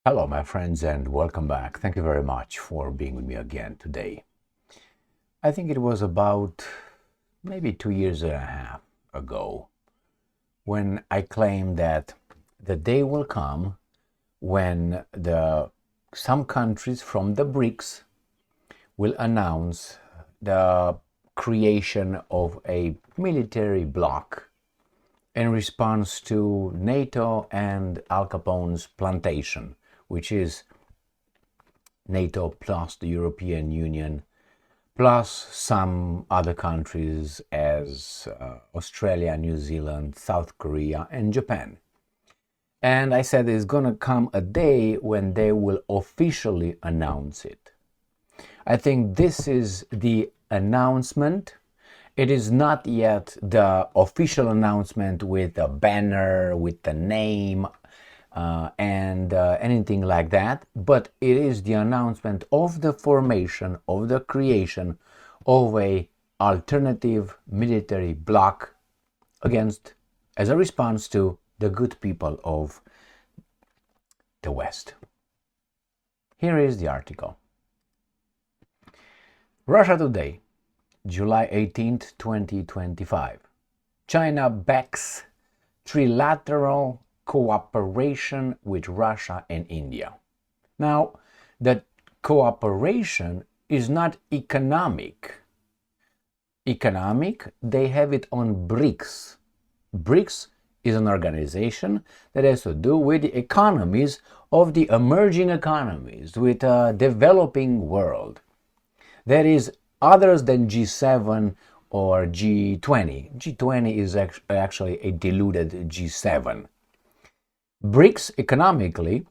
Hello, my friends, and welcome back. Thank you very much for being with me again today. I think it was about maybe 2 years and a half ago when I claimed that the day will come when some countries from the BRICS will announce the creation of a military bloc in response to NATO and Al Capone's plantation, which is NATO plus the European Union plus some other countries as Australia, New Zealand, South Korea, and Japan. And I said there's going to come a day when they will officially announce it. I think this is the announcement. It is not yet the official announcement with a banner, with the name, and anything like that, but it is the announcement of the formation, of the creation of a alternative military bloc as a response to the good people of the West. Here is the article. Russia Today, July 18th, 2025. China backs trilateral cooperation with Russia and India. Now, the cooperation is not economic. They have it on BRICS. BRICS is an organization that has to do with the economies of the emerging economies, with a developing world. That is others than G7 or G20. G20 is actually a diluted G7. BRICS economically,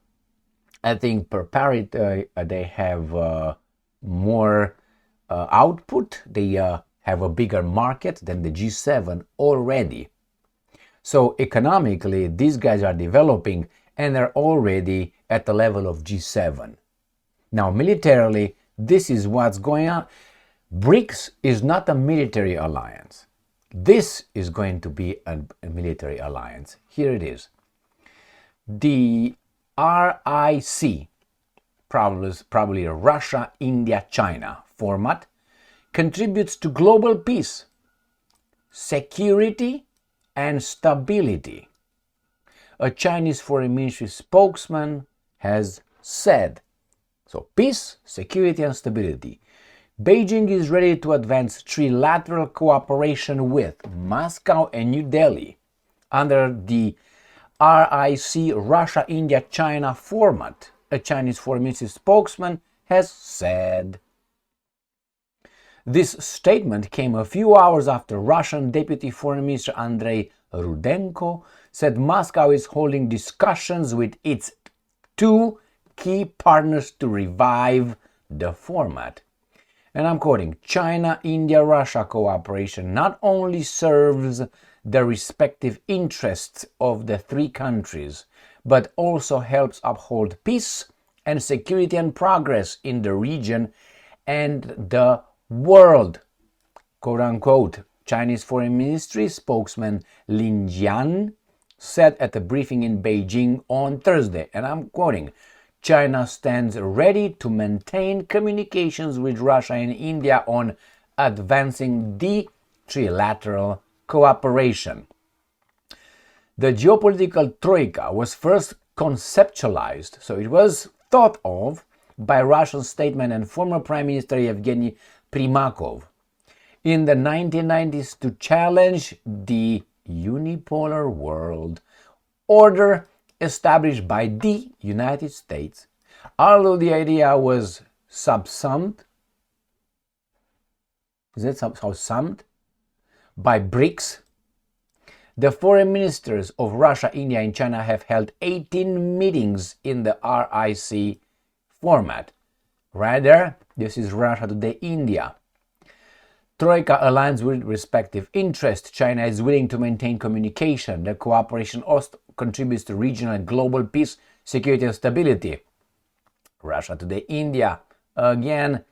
I think per parity they have more output, they have a bigger market than the G7 already. So economically, these guys are developing and they're already at the level of G7. Now militarily, this is what's going on. BRICS is not a military alliance. This is going to be a military alliance. Here it is. The RIC, probably a Russia, India, China format, contributes to global peace, security, and stability. A Chinese Foreign Ministry spokesman has said. So peace, security, and stability. Beijing is ready to advance trilateral cooperation with Moscow and New Delhi under the RIC Russia, India, China format, a Chinese Foreign Ministry spokesman has said. This statement came a few hours after Russian Deputy Foreign Minister Andrei Rudenko said Moscow is holding discussions with its two key partners to revive the format. And I'm quoting, China, India, Russia cooperation not only serves the respective interests of the three countries, but also helps uphold peace and security and progress in the region and the world, quote unquote. Chinese Foreign Ministry spokesman Lin Jian said at a briefing in Beijing on Thursday, and I'm quoting, China stands ready to maintain communications with Russia and India on advancing the trilateral cooperation. The geopolitical troika was first conceptualized, so it was thought of by Russian statesman and former Prime Minister Evgeny Primakov in the 1990s to challenge the unipolar world order established by the United States. Although the idea was subsumed by BRICS, the foreign ministers of Russia, India, and China have held 18 meetings in the RIC format. Right there, this is Russia Today, India. Troika aligns with respective interests. China is willing to maintain communication. The cooperation also contributes to regional and global peace, security, and stability. Russia Today, India. Again,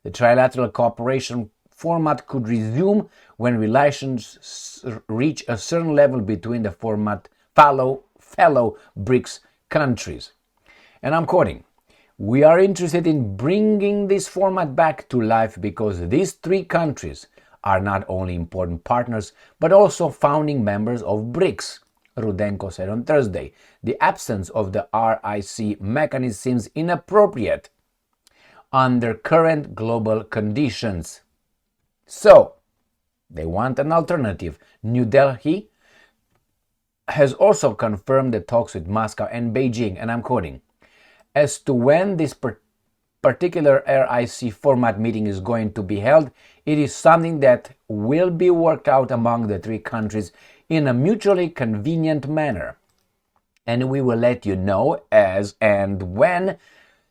the trilateral cooperation format could resume when relations reach a certain level between the fellow BRICS countries. And I'm quoting, "We are interested in bringing this format back to life because these three countries are not only important partners, but also founding members of BRICS," Rudenko said on Thursday. "The absence of the RIC mechanism seems inappropriate under current global conditions." So, they want an alternative. New Delhi has also confirmed the talks with Moscow and Beijing, and I'm quoting, "As to when this particular RIC format meeting is going to be held, it is something that will be worked out among the three countries in a mutually convenient manner. And we will let you know as and when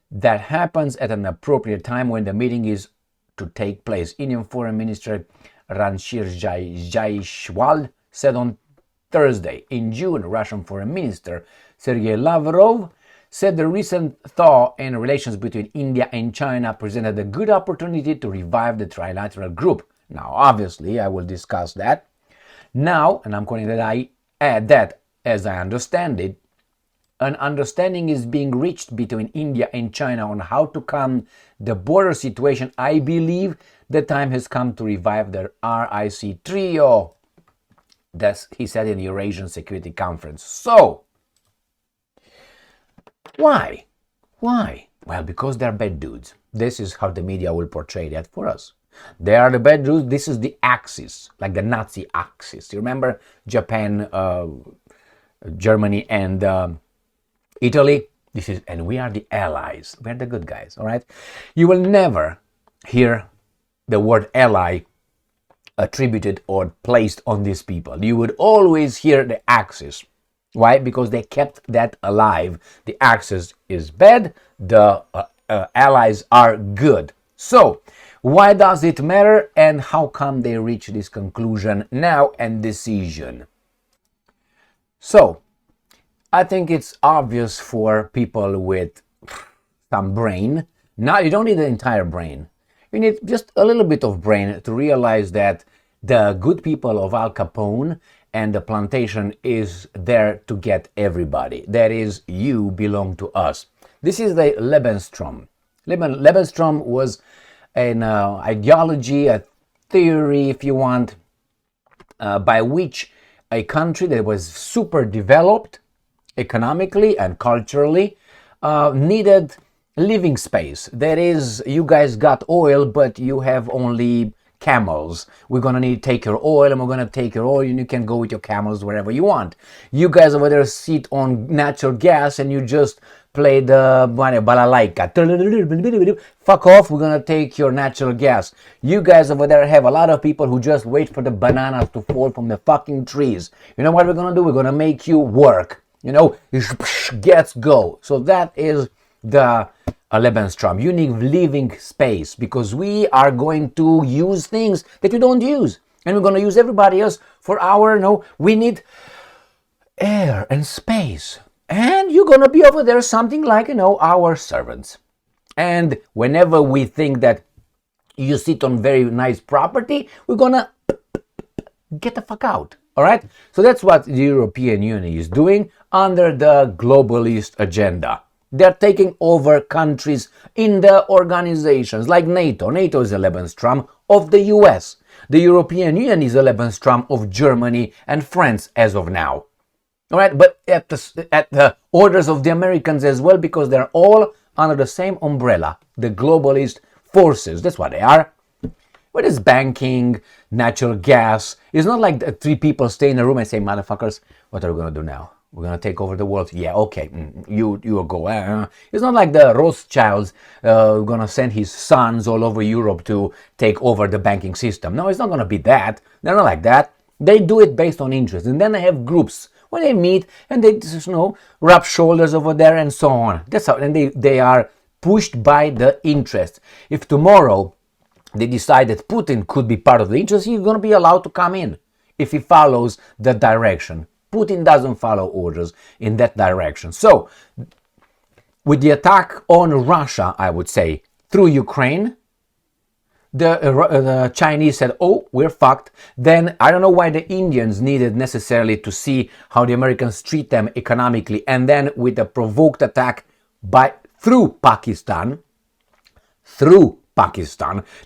that happens at an appropriate time when the meeting is to take place," Indian Foreign Minister Ranshir Jaiswal said on Thursday. In June, Russian Foreign Minister Sergei Lavrov said the recent thaw in relations between India and China presented a good opportunity to revive the trilateral group. Now, obviously, I will discuss that. Now, and I'm quoting that, I add that, as I understand it, an understanding is being reached between India and China on how to calm the border situation. I believe the time has come to revive the RIC trio. That's, he said in the Eurasian Security Conference. So, why? Why? Well, because they're bad dudes. This is how the media will portray that for us. They are the bad dudes. This is the axis, like the Nazi axis. You remember Japan, Germany, and Italy? This is, and we are the allies. We're the good guys, all right? You will never hear the word ally attributed or placed on these people. You would always hear the axis. Why? Because they kept that alive. The axis is bad, the allies are good. So, why does it matter, and how come they reach this conclusion now and decision? So, I think it's obvious for people with some brain. Now, you don't need the entire brain. You need just a little bit of brain to realize that the good people of Al Capone and the plantation is there to get everybody. That is, you belong to us. This is the Lebenstraum. Lebenstraum was an ideology, a theory, if you want, by which a country that was super developed economically and culturally needed living space. That is, you guys got oil, but you have only camels. We're gonna need to take your oil, and we're gonna take your oil, and you can go with your camels wherever you want. You guys over there sit on natural gas, and you just play the balalaika. Fuck off, we're gonna take your natural gas. You guys over there have a lot of people who just wait for the bananas to fall from the fucking trees. You know what we're gonna do? We're gonna make you work. You know, gets go. So that is the Lebenstraum. You need living space, because we are going to use things that you don't use, and we're going to use everybody else for our, we need air and space, and you're going to be over there something like, our servants. And whenever we think that you sit on very nice property, we're going to get the fuck out. All right? So that's what the European Union is doing under the globalist agenda. They're taking over countries in the organizations like NATO. NATO is a Lebenstraum of the US. The European Union is a Lebenstraum of Germany and France as of now. All right, but at the orders of the Americans as well, because they're all under the same umbrella, the globalist forces. That's what they are. What is banking, natural gas? It's not like the three people stay in a room and say, motherfuckers, what are we going to do now? We're going to take over the world. Yeah, okay, you go. It's not like the Rothschilds going to send his sons all over Europe to take over the banking system. No, it's not going to be that. They're not like that. They do it based on interest. And then they have groups where they meet and they just, rub shoulders over there and so on. That's how, and they are pushed by the interest. If tomorrow they decide that Putin could be part of the interest, he's going to be allowed to come in if he follows the direction. Putin doesn't follow orders in that direction. So, with the attack on Russia, I would say, through Ukraine, the Chinese said, oh, we're fucked. Then, I don't know why the Indians needed necessarily to see how the Americans treat them economically. And then, with a provoked attack through Pakistan.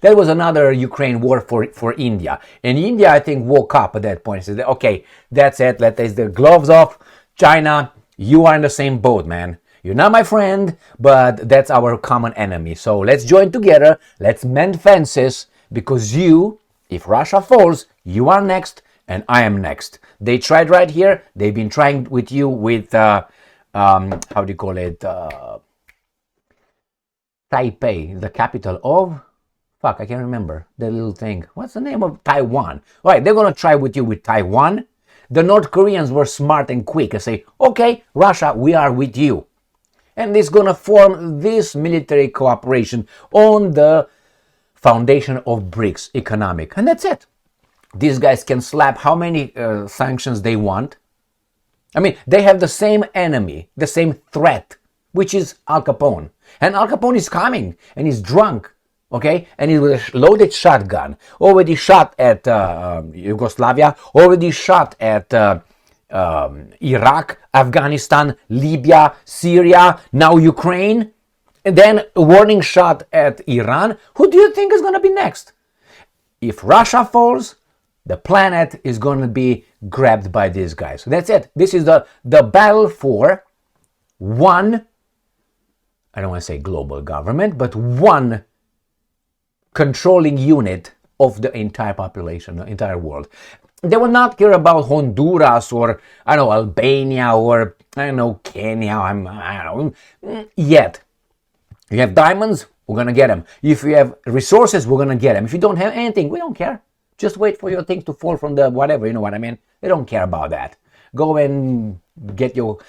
That was another Ukraine war for India. And India, I think, woke up at that point and said, okay, that's it. Let's take the gloves off. China, you are in the same boat, man. You're not my friend, but that's our common enemy. So let's join together. Let's mend fences, because if Russia falls, you are next and I am next. They tried right here. They've been trying with you with, how do you call it? Taipei, the capital of, I can't remember the little thing. What's the name of Taiwan? All right, they're going to try with you with Taiwan. The North Koreans were smart and quick and say, okay, Russia, we are with you. And it's going to form this military cooperation on the foundation of BRICS economic. And that's it. These guys can slap how many sanctions they want. I mean, they have the same enemy, the same threat, which is Al Capone. And Al Capone is coming, and he's drunk, okay? And he's with a loaded shotgun. Already shot at Yugoslavia, already shot at Iraq, Afghanistan, Libya, Syria, now Ukraine. And then a warning shot at Iran. Who do you think is going to be next? If Russia falls, the planet is going to be grabbed by these guys. That's it. This is the battle for one, I don't want to say global government, but one controlling unit of the entire population, the entire world. They will not care about Honduras or, I don't know, Albania or, I don't know, Kenya, I don't know, yet. You have diamonds, we're going to get them. If you have resources, we're going to get them. If you don't have anything, we don't care. Just wait for your things to fall from the whatever, you know what I mean? They don't care about that. Go and get your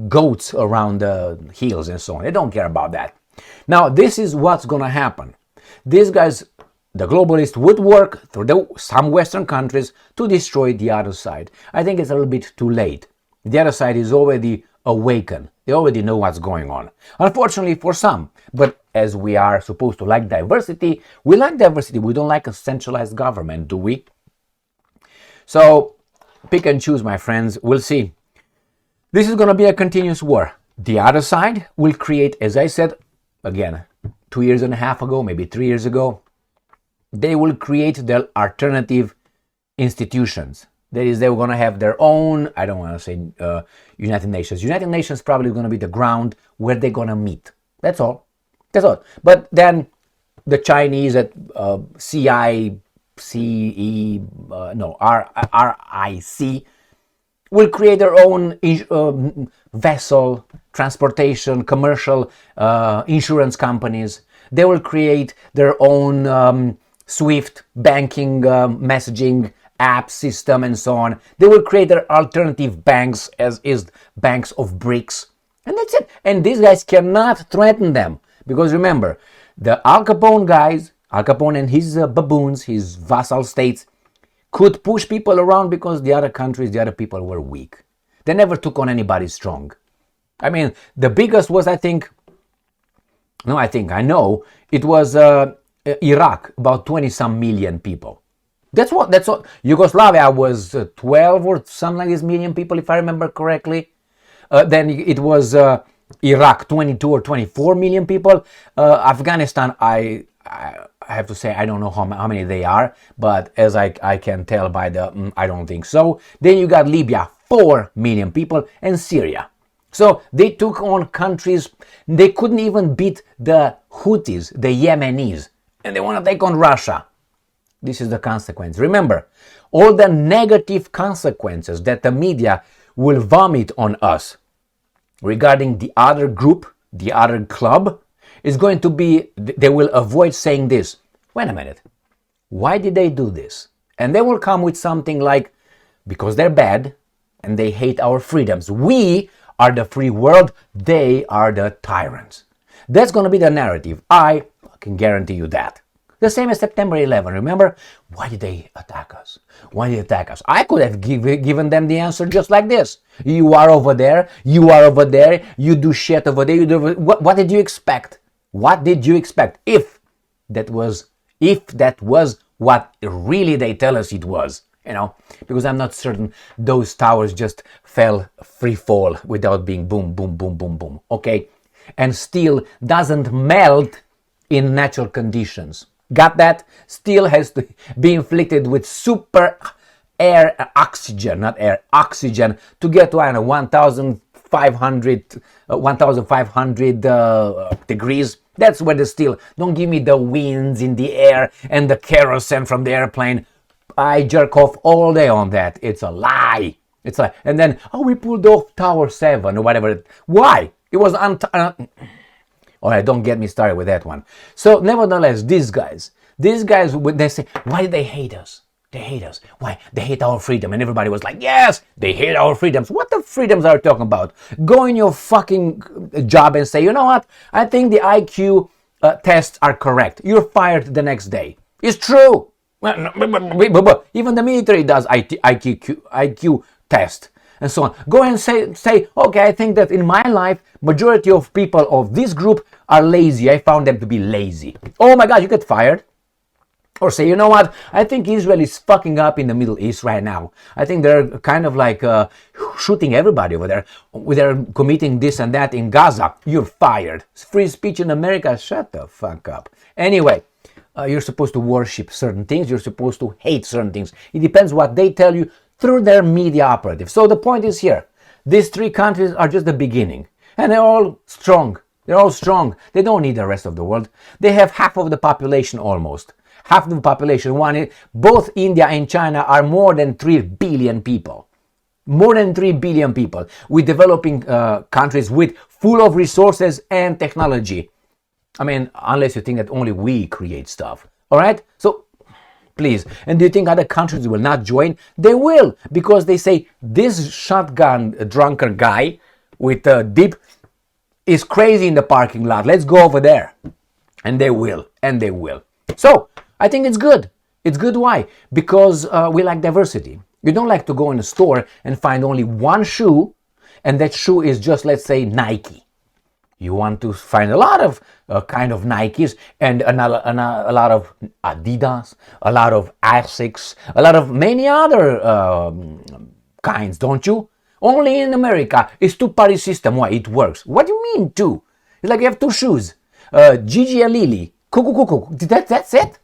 goats around the hills and so on. They don't care about that. Now, this is what's going to happen. These guys, the globalists, would work through some Western countries to destroy the other side. I think it's a little bit too late. The other side is already awakened. They already know what's going on. Unfortunately for some, but as we are supposed to like diversity, we like diversity. We don't like a centralized government, do we? So, pick and choose, my friends. We'll see. This is going to be a continuous war. The other side will create, as I said, again, 2.5 years ago, maybe 3 years ago, they will create their alternative institutions. That is, they're going to have their own, I don't want to say United Nations. United Nations probably going to be the ground where they're going to meet. That's all. That's all. But then the Chinese at RIC will create their own vessel, transportation, commercial insurance companies. They will create their own SWIFT banking messaging app system and so on. They will create their alternative banks, as is banks of BRICS. And that's it. And these guys cannot threaten them. Because remember, the Al Capone guys, Al Capone and his baboons, his vassal states, could push people around because the other countries, the other people were weak. They never took on anybody strong. I mean, the biggest was, I know, it was Iraq, about 20-some million people. That's what, Yugoslavia was 12 or something like this million people, if I remember correctly. Then it was Iraq, 22 or 24 million people. Afghanistan, I have to say, I don't know how many they are, but as I can tell by the, I don't think so. Then you got Libya, 4 million people, and Syria. So they took on countries, they couldn't even beat the Houthis, the Yemenis, and they want to take on Russia. This is the consequence. Remember, all the negative consequences that the media will vomit on us regarding the other group, the other club, is going to be, they will avoid saying this. Wait a minute, why did they do this? And they will come with something like, because they're bad and they hate our freedoms. We are the free world, they are the tyrants. That's going to be the narrative. I can guarantee you that. The same as September 11. Remember? Why did they attack us? Why did they attack us? I could have given them the answer just like this. You are over there. You are over there. You do shit over there. What did you expect? What did you expect? If that was what really they tell us it was. you know, because I'm not certain those towers just fell free fall without being boom, boom, boom, boom, boom, okay? And steel doesn't melt in natural conditions. Got that? Steel has to be inflicted with super air oxygen, not air, oxygen, to get to, I don't know, 1,500 degrees. That's where the steel, don't give me the winds in the air and the kerosene from the airplane. I jerk off all day on that. It's a lie. It's like, and then, oh, we pulled off Tower 7 or whatever. Why? It was all right, don't get me started with that one. So, nevertheless, these guys, when they say, why do they hate us? They hate us. Why? They hate our freedom. And everybody was like, yes, they hate our freedoms. What the freedoms are you talking about? Go in your fucking job and say, you know what? I think the IQ tests are correct. You're fired the next day. It's true. Even the military does IQ test and so on. Go and say, okay, I think that in my life, majority of people of this group are lazy. I found them to be lazy. Oh my God, you get fired. Or say, you know what, I think Israel is fucking up in the Middle East right now. I think they're kind of like shooting everybody over there. They're committing this and that in Gaza. You're fired. Free speech in America, shut the fuck up. Anyway, you're supposed to worship certain things. You're supposed to hate certain things. It depends what they tell you through their media operatives. So the point is here. These three countries are just the beginning. And they're all strong. They're all strong. They don't need the rest of the world. They have half of the population almost. Half the population. Both India and China are more than 3 billion people. More than 3 billion people. With developing countries with full of resources and technology. I mean, unless you think that only we create stuff. All right? So, please. And do you think other countries will not join? They will. Because they say, this shotgun drunkard guy with a dip is crazy in the parking lot. Let's go over there. And they will. And they will. So, I think it's good. It's good. Why? Because we like diversity. You don't like to go in a store and find only one shoe, and that shoe is just, let's say, Nike. You want to find a lot of kind of Nikes and a lot of Adidas, a lot of ASICs, a lot of many other kinds, don't you? Only in America, it's two-party system. Why? It works. What do you mean two? It's like you have two shoes. Gigi and Lily. Cuckoo. That's it?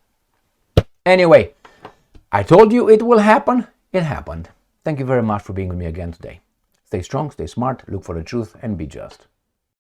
Anyway, I told you it will happen. It happened. Thank you very much for being with me again today. Stay strong, stay smart, look for the truth, and be just.